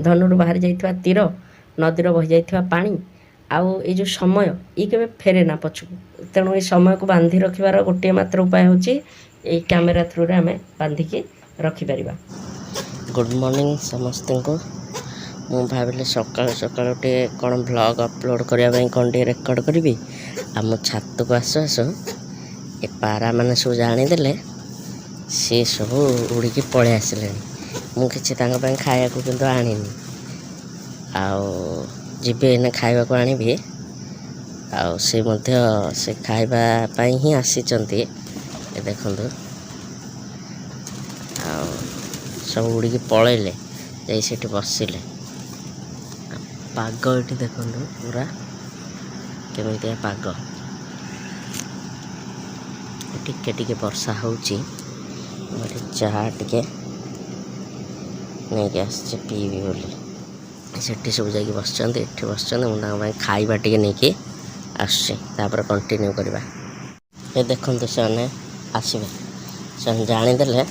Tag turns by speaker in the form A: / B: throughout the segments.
A: ଧନୁରୁ ବାହାରି ଯାଇଥିବା ତୀର, ନଦୀର ବହି ଯାଇଥିବା ପାଣି, ଆଉ ଏଇ ଯେଉଁ ସମୟ ଇଏ କେବେ ଫେରେ ନା ପଛକୁ। ତେଣୁ ଏଇ ସମୟକୁ ବାନ୍ଧି ରଖିବାର ଗୋଟିଏ ମାତ୍ର ଉପାୟ ହେଉଛି ଏଇ କ୍ୟାମେରା ଥ୍ରୁରେ ଆମେ ବାନ୍ଧିକି ରଖିପାରିବା। ଗୁଡ୍ ମର୍ଣ୍ଣିଂ ସମସ୍ତଙ୍କୁ। ମୁଁ ଭାବିଲି ସକାଳୁ ସକାଳୁ ଟିକେ କ'ଣ ଭ୍ଲଗ୍ ଅପଲୋଡ଼ କରିବା ପାଇଁ କ'ଣ ଟିକେ ରେକର୍ଡ଼ କରିବି। ଆଉ ମୁଁ ଛାତକୁ ଆସୁ ଆସୁ ଏ ପାରାମାନେ ସବୁ ଜାଣିଦେଲେ, ସେ ସବୁ ଉଡ଼ିକି ପଳେଇ ଆସିଲେଣି। ମୁଁ କିଛି ତାଙ୍କ ପାଇଁ ଖାଇବାକୁ କିନ୍ତୁ ଆଣିନି, ଆଉ ଯିବି ଏଇନେ ଖାଇବାକୁ ଆଣିବି। ଆଉ ସେ ମଧ୍ୟ ସେ ଖାଇବା ପାଇଁ ହିଁ ଆସିଛନ୍ତି। ଏ ଦେଖନ୍ତୁ, ଆଉ ସବୁ ଉଡ଼ିକି ପଳେଇଲେ, ଯାଇ ସେଠି ବସିଲେ। ପାଗ ଏଠି ଦେଖନ୍ତୁ ପୁରା କେମିତିଆ ପାଗ। ଟିକେ ଟିକେ ବର୍ଷା ହେଉଛି। ଗୋଟେ ଚାହା ଟିକେ ନେଇକି ଆସିଛି ପିଇବି ବୋଲି। ସେଠି ସବୁ ଯାଇକି ବସିଛନ୍ତି, ଏଠି ବସିଛନ୍ତି। ମୁଁ ତାଙ୍କ ପାଇଁ ଖାଇବା ଟିକେ ନେଇକି ଆସୁଛି, ତାପରେ କଣ୍ଟିନ୍ୟୁ କରିବା। ଏ ଦେଖନ୍ତୁ ସେମାନେ ଆସିବେ, ସେମାନେ ଜାଣିଦେଲେ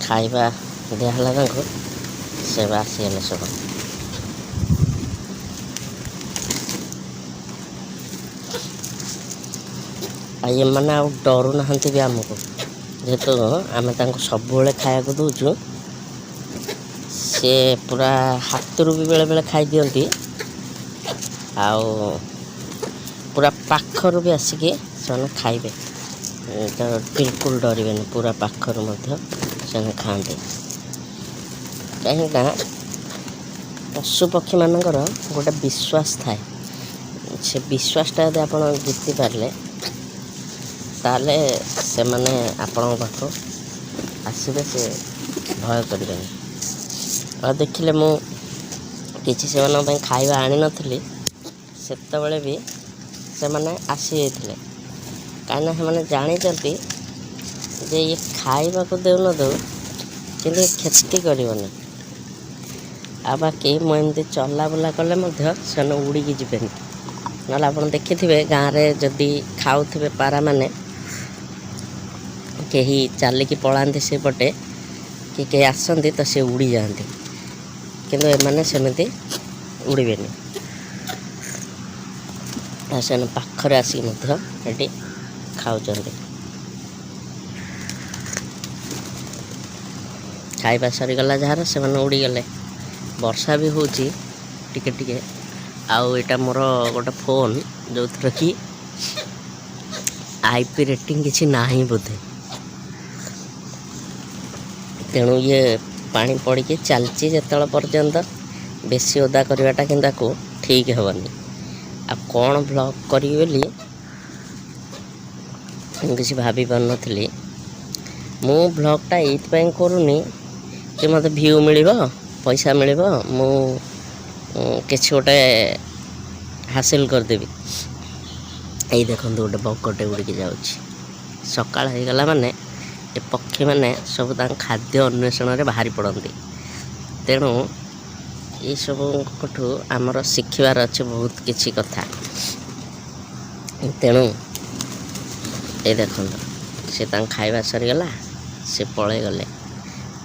A: ଖାଇବା ଦିଆହେଲା ତାଙ୍କୁ, ସେ ଆସିଗଲେ ସବୁ। ଆଉ ଏମାନେ ଆଉ ଡରୁନାହାନ୍ତି ବି ଆମକୁ, ଯେହେତୁ ଆମେ ତାଙ୍କୁ ସବୁବେଳେ ଖାଇବାକୁ ଦେଉଛୁ। ସେ ପୁରା ହାତରୁ ବି ବେଳେବେଳେ ଖାଇଦିଅନ୍ତି, ଆଉ ପୁରା ପାଖରୁ ବି ଆସିକି ସେମାନେ ଖାଇବେ। ତ ବିଲକୁଲ ଡରିବେନି, ପୁରା ପାଖରୁ ମଧ୍ୟ ସେମାନେ ଖାଆନ୍ତି। କାହିଁକିନା ପଶୁପକ୍ଷୀମାନଙ୍କର ଗୋଟେ ବିଶ୍ୱାସ ଥାଏ। ସେ ବିଶ୍ୱାସଟା ଯଦି ଆପଣ ଜିତି ପାରିଲେ, ତାହେଲେ ସେମାନେ ଆପଣଙ୍କ ପାଖକୁ ଆସିବେ, ସେ ଭୟ କରିବେନି। ଆଉ ଦେଖିଲେ ମୁଁ କିଛି ସେମାନଙ୍କ ପାଇଁ ଖାଇବା ଆଣିନଥିଲି, ସେତେବେଳେ ବି ସେମାନେ ଆସିଯାଇଥିଲେ। କାହିଁକିନା ସେମାନେ ଜାଣିଛନ୍ତି ଯେ ଇଏ ଖାଇବାକୁ ଦେଉ ନ ଦେଉ, କିନ୍ତୁ କ୍ଷତି କରିବନି। ଆଉ ବାକି ମୁଁ ଏମିତି ଚଲାବୁଲା କଲେ ମଧ୍ୟ ସେମାନେ ଉଡ଼ିକି ଯିବେନି। ନହେଲେ ଆପଣ ଦେଖିଥିବେ ଗାଁରେ ଯଦି ଖାଉଥିବେ ପାରାମାନେ, କେହି ଚାଲିକି ପଳାନ୍ତି ସେପଟେ, କି କେହି ଆସନ୍ତି ତ ସେ ଉଡ଼ିଯାଆନ୍ତି। କିନ୍ତୁ ଏମାନେ ସେମିତି ଉଡ଼ିବେନି। ଆଉ ସେମାନେ ପାଖରେ ଆସିକି ମଧ୍ୟ ଏଠି ଖାଉଛନ୍ତି। ଖାଇବା ସରିଗଲା ଯାହାର, ସେମାନେ ଉଡ଼ିଗଲେ। ବର୍ଷା ବି ହେଉଛି ଟିକେ ଟିକେ। ଆଉ ଏଇଟା ମୋର ଗୋଟେ ଫୋନ୍, ଯେଉଁଥିରେ କି IP ରେଟିଂ କିଛି ନାହିଁ ବୋଧେ। ତେଣୁ ଇଏ ପାଣି ପଡ଼ିକି ଚାଲିଛି ଯେତେବେଳେ ପର୍ଯ୍ୟନ୍ତ, ବେଶୀ ଓଦା କରିବାଟା କିନ୍ତୁ ତାକୁ ଠିକ୍ ହେବନି। ଆଉ କ'ଣ ଭ୍ଲଗ୍ କରିବି ବୋଲି ମୁଁ କିଛି ଭାବି ପାରୁନଥିଲି। ମୁଁ ଭ୍ଲଗ୍ଟା ଏଇଥିପାଇଁ କରୁନି ଯେ ମୋତେ ଭିଉ ମିଳିବ, ପଇସା ମିଳିବ, ମୁଁ କିଛି ଗୋଟେ ହାସିଲ କରିଦେବି। ଏଇ ଦେଖନ୍ତୁ, ଗୋଟେ ବଗଟେ ଉଡ଼ିକି ଯାଉଛି। ସକାଳ ହେଇଗଲା ମାନେ ଏ ପକ୍ଷୀମାନେ ସବୁ ତାଙ୍କ ଖାଦ୍ୟ ଅନ୍ୱେଷଣରେ ବାହାରି ପଡ଼ନ୍ତି। ତେଣୁ ଏଇସବୁଙ୍କଠୁ ଆମର ଶିଖିବାର ଅଛି ବହୁତ କିଛି କଥା। ତେଣୁ ଏ ଦେଖନ୍ତୁ, ସେ ତାଙ୍କ ଖାଇବା ସରିଗଲା, ସେ ପଳେଇ ଗଲେ।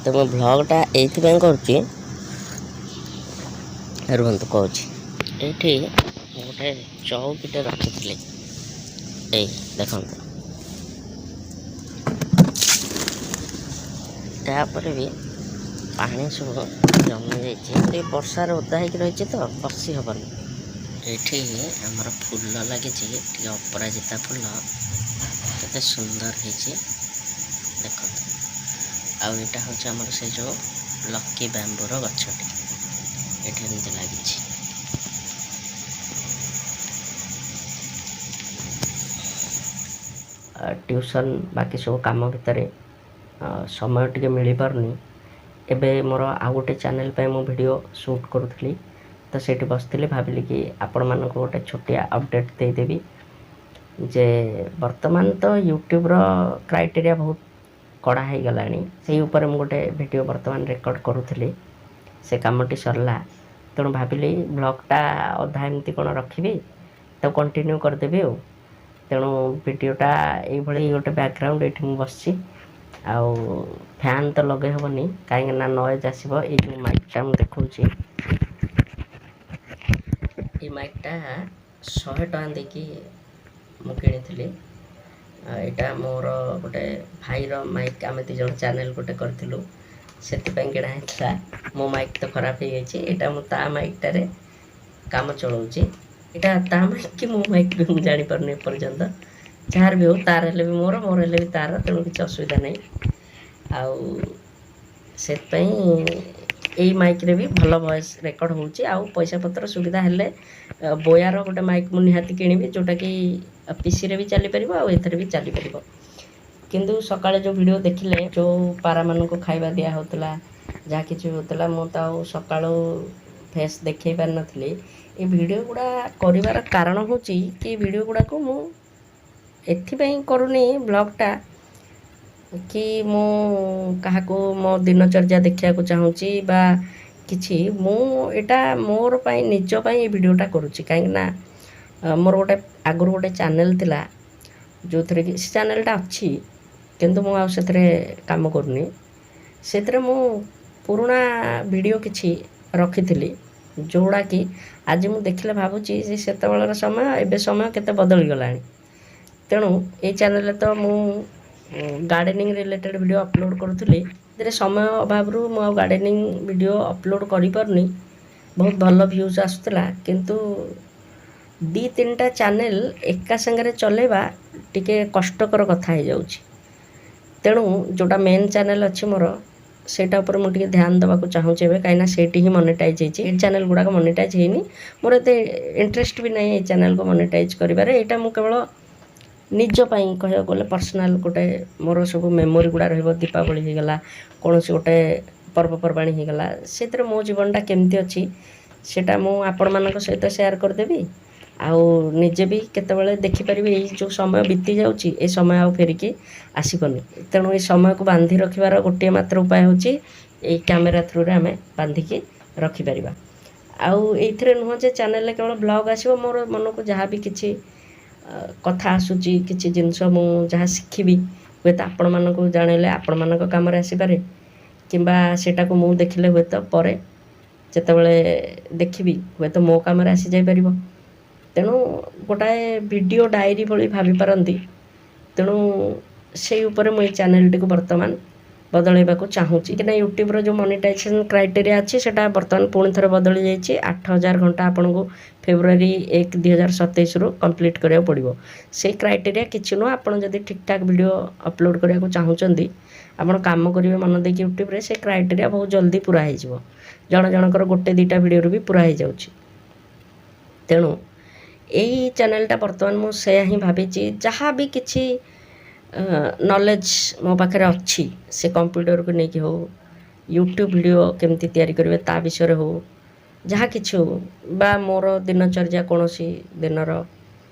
A: ତ ମୁଁ ଭ୍ଲଗ୍ଟା ଏଇଥିପାଇଁ କରୁଛି, ରୁହନ୍ତୁ କହୁଛି। ଏଇଠି ଗୋଟେ ଚଉକିଟେ ରଖିଥିଲି, ଏଇ ଦେଖନ୍ତୁ। ତାପରେ ବି ପାଣି ସବୁ ଜମି ଯାଇଛି, ଟିକେ ବର୍ଷାରେ ଓଦା ହେଇକି ରହିଛି ତ ବସି ହେବନି। ଏଇଠି ଆମର ଫୁଲ ଲାଗିଛି, ଟିକେ ଅପରାଜିତା ଫୁଲ, କେତେ ସୁନ୍ଦର ହେଇଛି ଦେଖନ୍ତୁ। ଆଉ ଏଇଟା ହେଉଛି ଆମର ସେ ଯେଉଁ ଲକି ବ୍ୟାମ୍ବୁର ଗଛଟି, ଏଠି ଏମିତି ଲାଗିଛି। ଟ୍ୟୁସନ୍ ବାକି ସବୁ କାମ ଭିତରେ ସମୟ ଟିକେ ମିଳିପାରୁନି। ଏବେ ମୋର ଆଉ ଗୋଟେ ଚ୍ୟାନେଲ୍ ପାଇଁ ମୁଁ ଭିଡ଼ିଓ ସୁଟ୍ କରୁଥିଲି, ତ ସେଇଠି ବସିଥିଲି। ଭାବିଲି କି ଆପଣମାନଙ୍କୁ ଗୋଟେ ଛୋଟିଆ ଅପଡ଼େଟ୍ ଦେଇଦେବି ଯେ ବର୍ତ୍ତମାନ ତ ୟୁଟ୍ୟୁବ୍ର କ୍ରାଇଟେରିଆ ବହୁତ କଡ଼ା ହେଇଗଲାଣି। ସେଇ ଉପରେ ମୁଁ ଗୋଟେ ଭିଡ଼ିଓ ବର୍ତ୍ତମାନ ରେକର୍ଡ଼ କରୁଥିଲି, ସେ କାମଟି ସରିଲା। ତେଣୁ ଭାବିଲି ବ୍ଲଗ୍ଟା ଅଧା ଏମିତି କ'ଣ ରଖିବି, ତାକୁ କଣ୍ଟିନ୍ୟୁ କରିଦେବି ଆଉ। ତେଣୁ ଭିଡ଼ିଓଟା ଏଇଭଳି ଗୋଟେ ବ୍ୟାକ୍ଗ୍ରାଉଣ୍ଡ, ଏଇଠି ମୁଁ ବସିଛି, ଆଉ ଫ୍ୟାନ୍ ତ ଲଗାଇ ହେବନି କାହିଁକିନା ନଏଜ୍ ଆସିବ। ଏଇ ଯେଉଁ ମାଇକ୍ଟା ମୁଁ ଦେଖାଉଛି, ଏଇ ମାଇକ୍ଟା 100 ଟଙ୍କା ଦେଇକି ମୁଁ କିଣିଥିଲି। ଏଇଟା ମୋର ଗୋଟେ ଭାଇର ମାଇକ୍, ଆମେ 2 ଜଣ ଚ୍ୟାନେଲ୍ ଗୋଟେ କରିଥିଲୁ, ସେଥିପାଇଁ କିଣା ହେଇଥିଲା। ମୋ ମାଇକ୍ ତ ଖରାପ ହେଇଯାଇଛି, ଏଇଟା ମୁଁ ତା ମାଇକ୍ଟାରେ କାମ ଚଳାଉଛି। ଏଇଟା ତା ମାଇକ୍ କି ମୋ ମାଇକ୍ ବି ମୁଁ ଜାଣିପାରୁନି ଏପର୍ଯ୍ୟନ୍ତ। ଯାହାର ବି ହଉ, ତାର ହେଲେ ବି ମୋର ହେଲେ ବି ତାର, ତେଣୁ କିଛି ଅସୁବିଧା ନାହିଁ। ଆଉ ସେଥିପାଇଁ ଏଇ ମାଇକ୍ରେ ବି ଭଲ ଭଏସ୍ ରେକର୍ଡ଼ ହେଉଛି। ଆଉ ପଇସା ପତ୍ର ସୁବିଧା ହେଲେ ବୋୟାର ଗୋଟେ ମାଇକ୍ ମୁଁ ନିହାତି କିଣିବି, ଯେଉଁଟାକି PCରେ ବି ଚାଲିପାରିବ ଆଉ ଏଥିରେ ବି ଚାଲିପାରିବ। କିନ୍ତୁ ସକାଳେ ଯେଉଁ ଭିଡ଼ିଓ ଦେଖିଲେ, ଯେଉଁ ପାରାମାନଙ୍କୁ ଖାଇବା ଦିଆ ହେଉଥିଲା, ଯାହା କିଛି ହେଉଥିଲା, ମୁଁ ତ ଆଉ ସକାଳୁ ଫେସ୍ ଦେଖାଇ ପାରିନଥିଲି। ଏ ଭିଡ଼ିଓ ଗୁଡ଼ା କରିବାର କାରଣ ହେଉଛି କି ଭିଡ଼ିଓ ଗୁଡ଼ାକୁ ମୁଁ ଏଥିପାଇଁ କରୁନି ବ୍ଲଗ୍ଟା, କି ମୁଁ କାହାକୁ ମୋ ଦିନଚର୍ଯ୍ୟା ଦେଖିବାକୁ ଚାହୁଁଛି বা କିଛି, ମୁଁ ଏଇଟା ମୋର ପାଇଁ, ନିଜ ପାଇଁ ଏ ଭିଡ଼ିଓଟା କରୁଛି। କାହିଁକିନା ମୋର ଗୋଟେ ଆଗରୁ ଗୋଟେ ଚ୍ୟାନେଲ୍ ଥିଲା, ଯେଉଁଥିରେ କି ସେ ଚ୍ୟାନେଲ୍ଟା ଅଛି, କିନ୍ତୁ ମୁଁ ଆଉ ସେଥିରେ କାମ କରୁନି। ସେଥିରେ ମୁଁ ପୁରୁଣା ଭିଡ଼ିଓ କିଛି ରଖିଥିଲି, ଯେଉଁଗୁଡ଼ାକି ଆଜି ମୁଁ ଦେଖିଲେ ଭାବୁଛି ଯେ ସେତେବେଳର ସମୟ, ଏବେ ସମୟ କେତେ ବଦଳିଗଲାଣି। ତେଣୁ ଏଇ ଚ୍ୟାନେଲ୍ରେ ତ ମୁଁ ଗାର୍ଡ଼େନିଂ ରିଲେଟେଡ଼୍ ଭିଡ଼ିଓ ଅପଲୋଡ଼୍ କରୁଥିଲି। ସେଥିରେ ସମୟ ଅଭାବରୁ ମୁଁ ଆଉ ଗାର୍ଡ଼େନିଂ ଭିଡ଼ିଓ ଅପଲୋଡ଼୍ କରିପାରୁନି। ବହୁତ ଭଲ ଭ୍ୟୁଜ୍ ଆସୁଥିଲା, କିନ୍ତୁ 2-3ଟା ଚ୍ୟାନେଲ୍ ଏକା ସାଙ୍ଗରେ ଚଲେଇବା ଟିକେ କଷ୍ଟକର କଥା ହେଇଯାଉଛି। ତେଣୁ ଯେଉଁଟା ମେନ୍ ଚ୍ୟାନେଲ୍ ଅଛି ମୋର, ସେଇଟା ଉପରେ ମୁଁ ଟିକେ ଧ୍ୟାନ ଦେବାକୁ ଚାହୁଁଛି ଏବେ, କାହିଁକିନା ସେଇଠି ହିଁ ମନିଟାଇଜ୍ ହେଇଛି। ଏଇ ଚ୍ୟାନେଲ୍ ଗୁଡ଼ାକ ମନିଟାଇଜ୍ ହେଇନି। ମୋର ଏତେ ଇଣ୍ଟରେଷ୍ଟ ବି ନାହିଁ ଏଇ ଚ୍ୟାନେଲ୍କୁ ମନିଟାଇଜ୍ କରିବାରେ। ଏଇଟା ମୁଁ କେବଳ ନିଜ ପାଇଁ କହିବାକୁ ଗଲେ ପର୍ସନାଲ୍ ଗୋଟେ ମୋର ସବୁ ମେମୋରି ଗୁଡ଼ା ରହିବ। ଦୀପାବଳି ହେଇଗଲା, କୌଣସି ଗୋଟେ ପର୍ବପର୍ବାଣି ହେଇଗଲା, ସେଥିରେ ମୋ ଜୀବନଟା କେମିତି ଅଛି ସେଇଟା ମୁଁ ଆପଣମାନଙ୍କ ସହିତ ସେୟାର କରିଦେବି। ଆଉ ନିଜେ ବି କେତେବେଳେ ଦେଖିପାରିବି ଏଇ ଯେଉଁ ସମୟ ବିତି ଯାଉଛି, ଏ ସମୟ ଆଉ ଫେରିକି ଆସିବନି। ତେଣୁ ଏ ସମୟକୁ ବାନ୍ଧି ରଖିବାର ଗୋଟିଏ ମାତ୍ର ଉପାୟ ହେଉଛି ଏଇ କ୍ୟାମେରା ଥ୍ରୁରେ ଆମେ ବାନ୍ଧିକି ରଖିପାରିବା। ଆଉ ଏଇଥିରେ ନୁହଁ ଯେ ଚ୍ୟାନେଲ୍ରେ କେବଳ ବ୍ଲଗ୍ ଆସିବ। ମୋର ମନକୁ ଯାହା ବି କିଛି କଥା ଆସୁଛି, କିଛି ଜିନିଷ ମୁଁ ଯାହା ଶିଖିବି, ହୁଏତ ଆପଣମାନଙ୍କୁ ଜଣାଇଲେ ଆପଣମାନଙ୍କ କାମରେ ଆସିପାରେ, କିମ୍ବା ସେଇଟାକୁ ମୁଁ ଦେଖିଲେ ହୁଏତ ପରେ ଯେତେବେଳେ ଦେଖିବି ହୁଏତ ମୋ କାମରେ ଆସିଯାଇପାରିବ। ତେଣୁ ଗୋଟାଏ ଭିଡ଼ିଓ ଡାଏରୀ ଭଳି ଭାବିପାରନ୍ତି। ତେଣୁ ସେଇ ଉପରେ ମୁଁ ଏଇ ଚ୍ୟାନେଲ୍ଟିକୁ ବର୍ତ୍ତମାନ ବଦଳାଇବାକୁ ଚାହୁଁଛି। କାହିଁକିନା ୟୁଟ୍ୟୁବ୍ର ଯେଉଁ ମନିଟାଇଜେସନ୍ କ୍ରାଇଟେରିଆ ଅଛି, ସେଇଟା ବର୍ତ୍ତମାନ ପୁଣି ଥରେ ବଦଳି ଯାଇଛି। 8000 ଘଣ୍ଟା ଆପଣଙ୍କୁ ଫେବୃଆରୀ 1, 2027ରୁ କମ୍ପ୍ଲିଟ୍ କରିବାକୁ ପଡ଼ିବ। ସେଇ କ୍ରାଇଟେରିଆ କିଛି ନୁହଁ। ଆପଣ ଯଦି ଠିକ୍ଠାକ୍ ଭିଡ଼ିଓ ଅପଲୋଡ଼୍ କରିବାକୁ ଚାହୁଁଛନ୍ତି, ଆପଣ କାମ କରିବେ ମନ ଦେଇକି ୟୁଟ୍ୟୁବ୍ରେ, ସେ କ୍ରାଇଟେରିଆ ବହୁତ ଜଲ୍ଦି ପୁରା ହେଇଯିବ। ଜଣଙ୍କର 1-2ଟା ଭିଡ଼ିଓରୁ ବି ପୁରା ହେଇଯାଉଛି। ତେଣୁ ଏଇ ଚ୍ୟାନେଲ୍ଟା ବର୍ତ୍ତମାନ ମୁଁ ସେୟା ହିଁ ଭାବିଛି। ଯାହା ବି କିଛି ନଲେଜ୍ ମୋ ପାଖରେ ଅଛି, ସେ କମ୍ପ୍ୟୁଟରକୁ ନେଇକି ହେଉ, ୟୁଟ୍ୟୁବ୍ ଭିଡ଼ିଓ କେମିତି ତିଆରି କରିବେ ତା ବିଷୟରେ ହେଉ, ଯାହା କିଛି ହେଉ, ବା ମୋର ଦିନଚର୍ଯ୍ୟା କୌଣସି ଦିନର,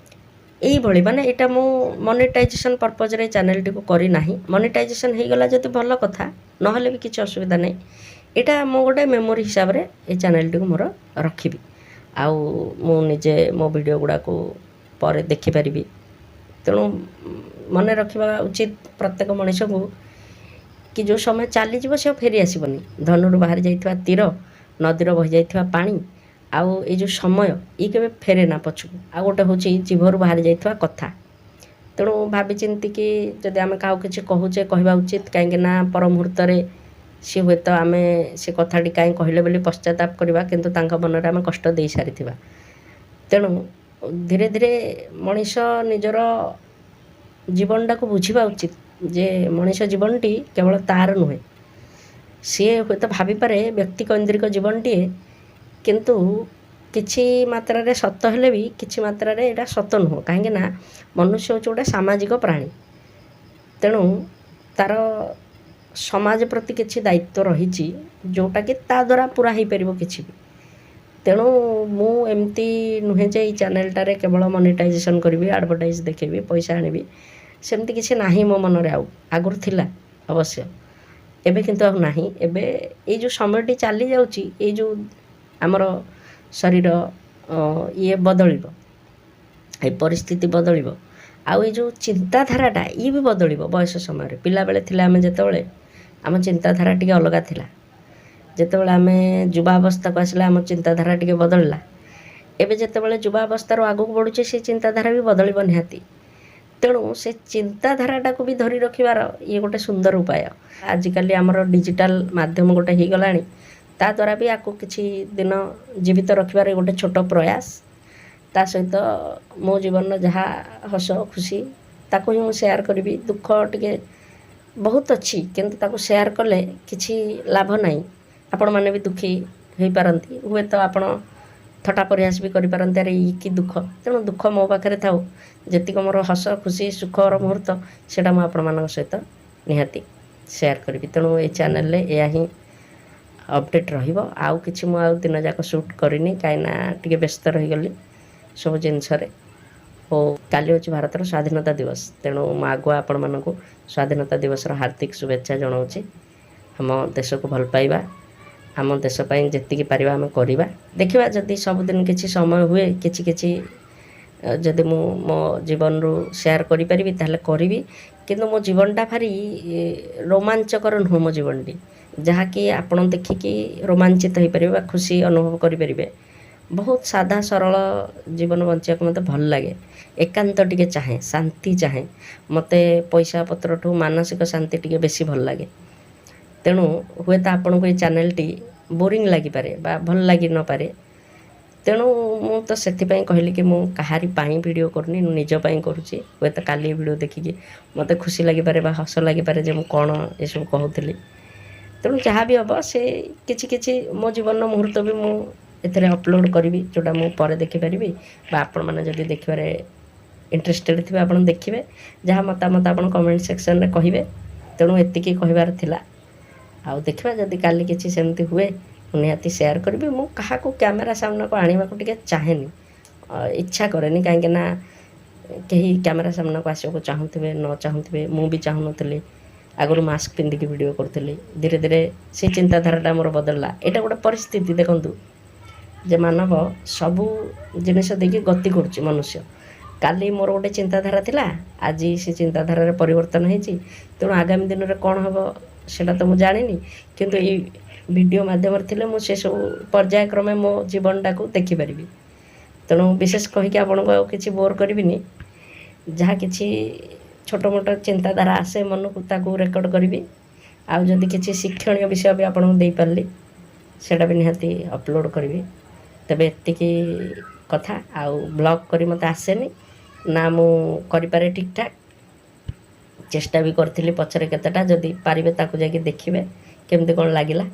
A: ଏଇଭଳି ମାନେ ଏଇଟା ମୁଁ ମନିଟାଇଜେସନ୍ ପର୍ପଜ୍ରେ ଚ୍ୟାନେଲ୍ଟିକୁ କରିନାହିଁ। ମନିଟାଇଜେସନ୍ ହେଇଗଲା ଯଦି ଭଲ କଥା, ନହେଲେ ବି କିଛି ଅସୁବିଧା ନାହିଁ। ଏଇଟା ମୁଁ ଗୋଟେ ମେମୋରି ହିସାବରେ ଏଇ ଚ୍ୟାନେଲ୍ଟିକୁ ମୋର ରଖିବି। ଆଉ ମୁଁ ନିଜେ ମୋ ଭିଡ଼ିଓ ଗୁଡ଼ାକୁ ପରେ ଦେଖିପାରିବି। ତେଣୁ ମନେ ରଖିବା ଉଚିତ ପ୍ରତ୍ୟେକ ମଣିଷକୁ, କି ଯେଉଁ ସମୟ ଚାଲିଯିବ ସେ ଆଉ ଫେରି ଆସିବନି। ଧନୁରୁ ବାହାରି ଯାଇଥିବା ତୀର, ନଦୀର ବହିଯାଇଥିବା ପାଣି, ଆଉ ଏଇ ଯେଉଁ ସମୟ, ଇଏ କେବେ ଫେରେ ନା ପଛକୁ। ଆଉ ଗୋଟେ ହେଉଛି ଜିଭରୁ ବାହାରି ଯାଇଥିବା କଥା। ତେଣୁ ଭାବିଚିନ୍ତିକି ଯଦି ଆମେ କାହାକୁ କିଛି କହୁଛେ, କହିବା ଉଚିତ। କାହିଁକିନା ପର ମୁହୂର୍ତ୍ତରେ ସିଏ ହୁଏତ ଆମେ ସେ କଥାଟି କାହିଁ କହିଲେ ବୋଲି ପଶ୍ଚାତାପ କରିବା, କିନ୍ତୁ ତାଙ୍କ ମନରେ ଆମେ କଷ୍ଟ ଦେଇସାରିଥିବା। ତେଣୁ ଧୀରେ ଧୀରେ ମଣିଷ ନିଜର ଜୀବନଟାକୁ ବୁଝିବା ଉଚିତ ଯେ ମଣିଷ ଜୀବନଟି କେବଳ ତା'ର ନୁହେଁ। ସିଏ ହୁଏତ ଭାବିପାରେ ବ୍ୟକ୍ତିକୈନ୍ଦ୍ରିକ ଜୀବନଟିଏ, କିନ୍ତୁ କିଛି ମାତ୍ରାରେ ସତ ହେଲେ ବି କିଛି ମାତ୍ରାରେ ଏଇଟା ସତ ନୁହଁ। କାହିଁକିନା ମନୁଷ୍ୟ ହେଉଛି ଗୋଟେ ସାମାଜିକ ପ୍ରାଣୀ। ତେଣୁ ତା'ର ସମାଜ ପ୍ରତି କିଛି ଦାୟିତ୍ୱ ରହିଛି, ଯେଉଁଟାକି ତା ଦ୍ୱାରା ପୁରା ହେଇପାରିବ କିଛି ବି। ତେଣୁ ମୁଁ ଏମିତି ନୁହେଁ ଯେ ଏଇ ଚ୍ୟାନେଲ୍ଟାରେ କେବଳ ମନିଟାଇଜେସନ୍ କରିବି, ଆଡ଼ଭର୍ଟାଇଜ୍ ଦେଖେଇବି, ପଇସା ଆଣିବି, ସେମିତି କିଛି ନାହିଁ ମୋ ମନରେ। ଆଉ ଆଗରୁ ଥିଲା ଅବଶ୍ୟ, ଏବେ କିନ୍ତୁ ଆଉ ନାହିଁ। ଏବେ ଏଇ ଯେଉଁ ସମୟଟି ଚାଲିଯାଉଛି, ଏଇ ଯେଉଁ ଆମର ଶରୀର ଇଏ ବଦଳିବ, ଏ ପରିସ୍ଥିତି ବଦଳିବ, ଆଉ ଏଇ ଯେଉଁ ଚିନ୍ତାଧାରାଟା ଇଏ ବି ବଦଳିବ ବୟସ ସମୟରେ। ପିଲାବେଳେ ଥିଲେ ଆମେ ଯେତେବେଳେ ଆମ ଚିନ୍ତାଧାରା ଟିକେ ଅଲଗା ଥିଲା, ଯେତେବେଳେ ଆମେ ଯୁବାବସ୍ଥାକୁ ଆସିଲେ ଆମ ଚିନ୍ତାଧାରା ଟିକେ ବଦଳିଲା। ଏବେ ଯେତେବେଳେ ଯୁବାବସ୍ଥାରୁ ଆଗକୁ ବଢ଼ୁଛେ ସେ ଚିନ୍ତାଧାରା ବି ବଦଳିବ ନିହାତି। ତେଣୁ ସେ ଚିନ୍ତାଧାରାଟାକୁ ବି ଧରି ରଖିବାର ଇଏ ଗୋଟେ ସୁନ୍ଦର ଉପାୟ। ଆଜିକାଲି ଆମର ଡିଜିଟାଲ ମାଧ୍ୟମ ଗୋଟେ ହେଇଗଲାଣି, ତା ଦ୍ୱାରା ବି ଆକୁ କିଛି ଦିନ ଜୀବିତ ରଖିବାର ଗୋଟେ ଛୋଟ ପ୍ରୟାସ। ତା ସହିତ ମୋ ଜୀବନର ଯାହା ହସ ଖୁସି ତାକୁ ହିଁ ମୁଁ ସେୟାର କରିବି। ଦୁଃଖ ଟିକେ ବହୁତ ଅଛି କିନ୍ତୁ ତାକୁ ସେୟାର କଲେ କିଛି ଲାଭ ନାହିଁ। ଆପଣମାନେ ବି ଦୁଃଖୀ ହୋଇପାରନ୍ତି, ହୁଏତ ଆପଣ ଥଟ୍ଟା ପରିହାସ ବି କରିପାରନ୍ତି, ଆରେ ଇ କି ଦୁଃଖ। ତେଣୁ ଦୁଃଖ ମୋ ପାଖରେ ଥାଉ, ଯେତିକି ମୋର ହସ ଖୁସି ସୁଖର ମୁହୂର୍ତ୍ତ ସେଇଟା ମୁଁ ଆପଣମାନଙ୍କ ସହିତ ନିହାତି ସେୟାର କରିବି। ତେଣୁ ଏଇ ଚ୍ୟାନେଲରେ ଏହା ହିଁ ଅପଡ଼େଟ୍ ରହିବ। ଆଉ କିଛି ମୁଁ ଆଉ ଦିନ ଯାକ ସୁଟ୍ କରିନି, କାହିଁକିନା ଟିକେ ବ୍ୟସ୍ତ ରହିଗଲି ସବୁ ଜିନିଷରେ। ଓ କାଲି ହେଉଛି ଭାରତର ସ୍ୱାଧୀନତା ଦିବସ, ତେଣୁ ମୁଁ ଆଗୁଆ ଆପଣମାନଙ୍କୁ ସ୍ୱାଧୀନତା ଦିବସର ହାର୍ଦ୍ଦିକ ଶୁଭେଚ୍ଛା ଜଣାଉଛି। ଆମ ଦେଶକୁ ଭଲ ପାଇବା, ଆମ ଦେଶ ପାଇଁ ଯେତିକି ପାରିବା ଆମେ କରିବା। ଦେଖିବା ଯଦି ସବୁଦିନ କିଛି ସମୟ ହୁଏ କିଛି କିଛି ଯଦି ମୁଁ ମୋ ଜୀବନରୁ ସେୟାର କରିପାରିବି ତାହେଲେ କରିବି। କିନ୍ତୁ ମୋ ଜୀବନଟା ଭାରି ରୋମାଞ୍ଚକର ନୁହଁ ମୋ ଜୀବନଟି, ଯାହାକି ଆପଣ ଦେଖିକି ରୋମାଞ୍ଚିତ ହୋଇପାରିବେ ବା ଖୁସି ଅନୁଭବ କରିପାରିବେ। ବହୁତ ସାଧା ସରଳ ଜୀବନ ବଞ୍ଚିବାକୁ ମୋତେ ଭଲ ଲାଗେ। ଏକାନ୍ତ ଟିକେ ଚାହେଁ, ଶାନ୍ତି ଚାହେଁ। ମୋତେ ପଇସା ପତ୍ରଠୁ ମାନସିକ ଶାନ୍ତି ଟିକେ ବେଶୀ ଭଲ ଲାଗେ। ତେଣୁ ହୁଏତ ଆପଣଙ୍କୁ ଏଇ ଚ୍ୟାନେଲଟି ବୋରିଂ ଲାଗିପାରେ ବା ଭଲ ଲାଗି ନପାରେ। ତେଣୁ ମୁଁ ତ ସେଥିପାଇଁ କହିଲି କି ମୁଁ କାହାରି ପାଇଁ ଭିଡ଼ିଓ କରୁନି, ମୁଁ ନିଜ ପାଇଁ କରୁଛି। ହୁଏତ କାଲି ଭିଡ଼ିଓ ଦେଖିକି ମୋତେ ଖୁସି ଲାଗିପାରେ ବା ହସ ଲାଗିପାରେ ଯେ ମୁଁ କ'ଣ ଏସବୁ କହୁଥିଲି। ତେଣୁ ଯାହା ବି ହେବ ସେ କିଛି କିଛି ମୋ ଜୀବନର ମୁହୂର୍ତ୍ତ ବି ମୁଁ ଏଥିରେ ଅପଲୋଡ଼ କରିବି, ଯେଉଁଟା ମୁଁ ପରେ ଦେଖିପାରିବି ବା ଆପଣମାନେ ଯଦି ଦେଖିବାରେ ଇଣ୍ଟରେଷ୍ଟେଡ଼ ଥିବେ ଆପଣ ଦେଖିବେ। ଯାହା ମତାମତ ଆପଣ କମେଣ୍ଟ ସେକ୍ସନରେ କହିବେ। ତେଣୁ ଏତିକି କହିବାର ଥିଲା। ଆଉ ଦେଖିବା ଯଦି କାଲି କିଛି ସେମିତି ହୁଏ ମୁଁ ନିହାତି ସେୟାର କରିବି। ମୁଁ କାହାକୁ କ୍ୟାମେରା ସାମ୍ନାକୁ ଆଣିବାକୁ ଟିକେ ଚାହେଁନି, ଇଚ୍ଛା କରେନି, କାହିଁକିନା କେହି କ୍ୟାମେରା ସାମ୍ନାକୁ ଆସିବାକୁ ଚାହୁଁଥିବେ ନ ଚାହୁଁଥିବେ। ମୁଁ ବି ଚାହୁଁନଥିଲି, ଆଗରୁ ମାସ୍କ ପିନ୍ଧିକି ଭିଡ଼ିଓ କରୁଥିଲି। ଧୀରେ ଧୀରେ ସେ ଚିନ୍ତାଧାରାଟା ମୋର ବଦଳିଲା। ଏଇଟା ଗୋଟେ ପରିସ୍ଥିତି, ଦେଖନ୍ତୁ ଯେ ମାନବ ସବୁ ଜିନିଷ ଦେଇକି ଗତି କରୁଛି ମନୁଷ୍ୟ। କାଲି ମୋର ଗୋଟେ ଚିନ୍ତାଧାରା ଥିଲା, ଆଜି ସେ ଚିନ୍ତାଧାରାରେ ପରିବର୍ତ୍ତନ ହେଇଛି। ତେଣୁ ଆଗାମୀ ଦିନରେ କ'ଣ ହେବ ସେଇଟା ତ ମୁଁ ଜାଣିନି, କିନ୍ତୁ ଏଇ ଭିଡ଼ିଓ ମାଧ୍ୟମରେ ଥିଲେ ମୁଁ ସେସବୁ ପର୍ଯ୍ୟାୟକ୍ରମେ ମୋ ଜୀବନଟାକୁ ଦେଖିପାରିବି। ତେଣୁ ବିଶେଷ କହିକି ଆପଣଙ୍କୁ ଆଉ କିଛି ବୋର୍ କରିବିନି। ଯାହା କିଛି ଛୋଟ ମୋଟ ଚିନ୍ତାଧାରା ଆସେ ମନକୁ ତାକୁ ରେକର୍ଡ଼ କରିବି। ଆଉ ଯଦି କିଛି ଶିକ୍ଷଣୀୟ ବିଷୟ ବି ଆପଣଙ୍କୁ ଦେଇପାରିଲି ସେଇଟା ବି ନିହାତି ଅପଲୋଡ଼ କରିବି। ତେବେ ଏତିକି କଥା। ଆଉ ବ୍ଲଗ୍ କରି ମୋତେ ଆସେନି ନା, ମୁଁ କରିପାରେ ଠିକ୍ଠାକ୍। ଚେଷ୍ଟା ବି କରିଥିଲି ପଛରେ କେତେଟା, ଯଦି ପାରିବେ ତାକୁ ଯାଇକି ଦେଖିବେ କେମିତି କ'ଣ ଲାଗିଲା।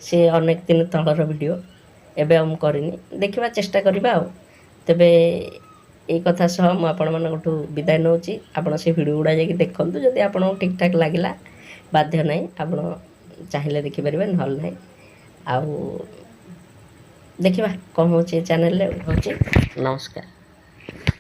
A: ସେ ଅନେକ ଦିନ ତଳର ଭିଡ଼ିଓ, ଏବେ ଆଉ ମୁଁ କରିନି। ଦେଖିବା ଚେଷ୍ଟା କରିବା ଆଉ। ତେବେ ଏଇ କଥା ସହ ମୁଁ ଆପଣମାନଙ୍କଠୁ ବିଦାୟ ନେଉଛି। ଆପଣ ସେ ଭିଡ଼ିଓ ଗୁଡ଼ା ଯାଇକି ଦେଖନ୍ତୁ, ଯଦି ଆପଣଙ୍କୁ ଠିକ୍ଠାକ୍ ଲାଗିଲା। ବାଧ୍ୟ ନାହିଁ, ଆପଣ ଚାହିଁଲେ ଦେଖିପାରିବେ, ନହେଲେ ନାହିଁ। ଆଉ ଦେଖିବା କ'ଣ ହେଉଛି ଏ ଚ୍ୟାନେଲରେ। ହେଉଛି ନମସ୍କାର।